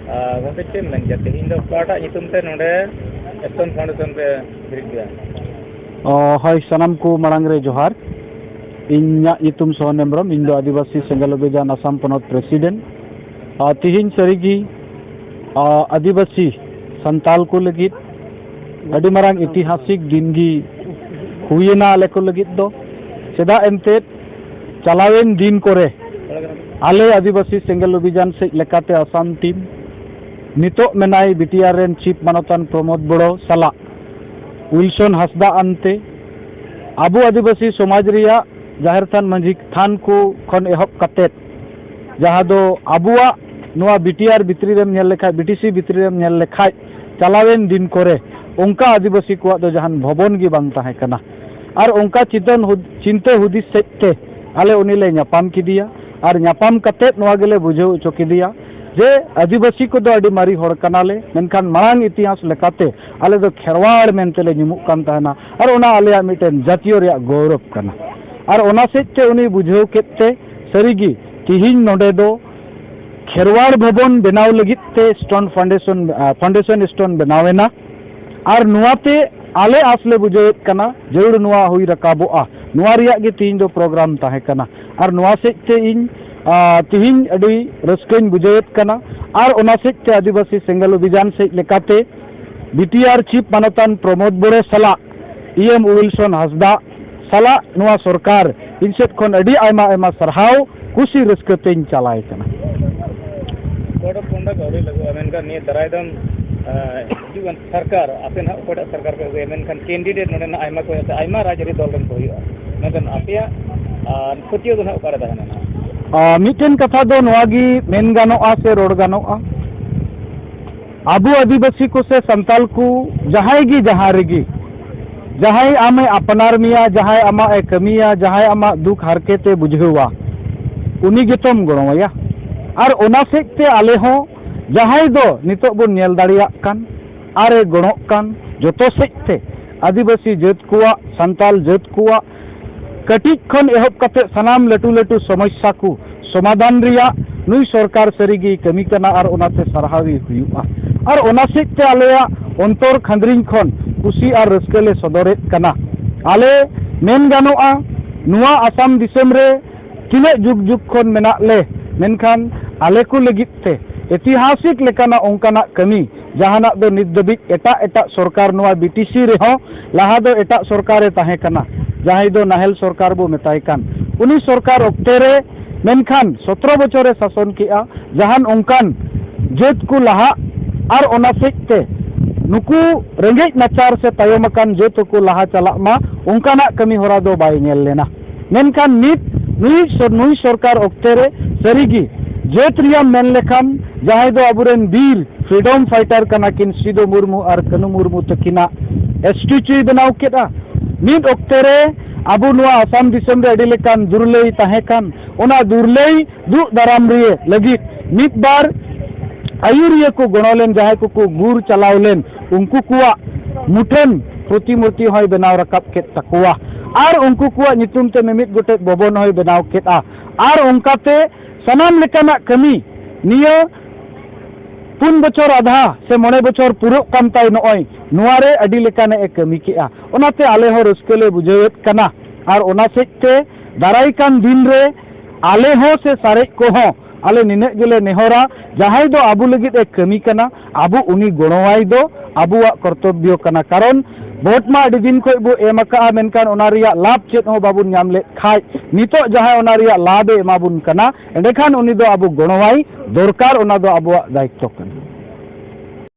गोटे चेम लें जाते इन दो पाटा नितुम ते नोडे स्टोन फाउंडेशन पे बिरिद गया हाय सनम को मांग रे जोहार इन्या नितुम सोहन हेम्ब्रम इन दो आदिवासी सेंगल अभियान आसाम पनोत प्रेसिडेंट तिहिन सरीगी आदिवासी संताल को लगित अडी मारांग ऐतिहासिक दिन गी हुईना आले को लगित दो सेदा एमते चलावेन दिन करे आले आदिवासी सेंगल अभियान से लेकाते आसाम टीम नितो मेनाई बीटीआर रेन चीफ मानोतान प्रमोद बड़ो साला विल्सन हसदा अंते आबू आदिवासी समाज रिया जाहिर थान मंझी थान को खन एहब कतेत जहाँ दो आबुआ नुआ बीटीआर भितरी रेम नेल लेखाय बीटीसी भितरी रेम नेल लेखाय चलावेन दिन करे उनका आदिवासी को दो जहान भवन गी बांग ताहे कना और उनका चिंते हुदिस सेते आले उनीले न्यापाम किदिया और न्यापाम कतेत नुआ गेले बुझाव चो किदिया जे आदिवासी को दो अडी मारी होड़ कनाले मेनखान मांग इतिहास लेकाते आले दो खेरवाड़ मेनतेले निमुक कान ताहेना और उना आलेया मिटेन जातीय रिया गौरव कना और उना सेते उनी बुझाव केते सरीगी तिहिन नोडे दो खेरवाड़ भवन बनाव लगिते स्टोन फाउंडेशन स्टोन बनावेना और नुआते आले आसले बुझाव कना जरूर नुआ हुई रकाबोआ नुआ रिया गे तिहिन दो प्रोग्राम ताहे कना और नुआ सेते इन तिहिन अडी रस्कन बुझावेत कना और उना सेते आदिवासी सेंगल अभियान से लेकाते बीटीआर चीफ मानोतान प्रमोद बड़ो साला ईएम विल्सन हसदा साला नुआ सरकार इनसेट खन अडी आयमा आयमा सरहाव कुसी रस्कतेन चलाय कना कोड कोंडा गौरी लगो अमेनका ने दरायदम जुगन सरकार आपेन कोटा सरकार को अमेनका कैंडिडेट नोडे ना आयमा को आयमा राजरी दल रन होइया नगन आपिया फुटियो दो ना उपारा दाना मिटेन कथा दो नोआगी मेन गानोआ से रोड गानोआ आबू आदिवासी को से संताल को जहाई गी जहारेगी जहाई आमे अपनार मिया जहाई आमा ए कमिया जहाई आमा दुख हारकेते बुझेवा उनी गेतम गणोया और ओना सेते आले हो जहाई दो नितो बन नेल दाड़िया कान आरे गणोक कान जतो सेते आदिवासी जात कुआ संताल जात कुआ कटिक खन एहब कते सनाम लटू लटू समस्या को समाधान रिया नुई सरकार सरीगी कमी कना और ओनाते सरहावी हुयुआ और ओना सेते आलेया अंतर खंद्रिंग खन कुसी और रस्कले सदरे कना आले मेन गानोआ नुआ आसाम दिसम रे तिने जुग जुग खन मेना ले मेनखान आले को लगिते ऐतिहासिक लेकाना ओंकाना कमी जहाना दो नित दबिक एटा एटा सरकार नुआ बीटीसी रे हो लहा दो एटा सरकार ताहे कना जहाई दो नाहेल सरकार बो मेताय कान उनी सरकार ओक्ते रे मेनखान 17 बछरे शासन किया जहान ओंकान जेत को लहा और ओना सेते नुकु रेंगेज नाचार से तायम कान जेत को लहा चला मा ओंकाना कमी होरा दो बाय नेल लेना मेनखान नित नुई सरकार ओक्ते रे सरीगी जेत रिया मेन लेखान जहां दो अबुरेन वीर फ्रीडम फाइटर कना किन सिदो मुर्मू और कनु मुर्मू तकिना स्टैच्यू बनाव केदा मिद ओक्ते रे आबू नुआ आसाम दिसम रे अडी लेकान दुरलई ताहे कान ओना दुरलई दु दाराम रे लगी मिद बार आयुरिया को गणोलेन जहां को गुर चलावलेन उनको कुआ मुठन प्रतिमूर्ति होय बनाव रकाब के तकुआ और उनको कुआ नितुम ते मिमित गोटे भवन होय बनाव केदा और उनकाते सनाम लेकाना कमी निया 3 बछर आधा से 9 बछर पुरो काम ताई नय नुआरे अडी लेकाने ए कमी केआ ओनाते आले हो रस्कले बुझेत कना और ओना सेते दाराई कान दिन रे आले हो से सारे को हो आले निने गेले नेहरा जहाई दो आबू लगित ए कमी कना आबू उनी गणवाई दो आबुआ कर्तव्य कना कारण भोट मा अडी दिन खो बो एमका मेनकान ओना रिया लाभ चेत हो बाबू नाम ले खाय नितो जहां ओना रिया लाभ एमाबुन कना एंडेखान उनी दो आबू गणवाई दरकार ओना दो आबुआ दायित्व कना।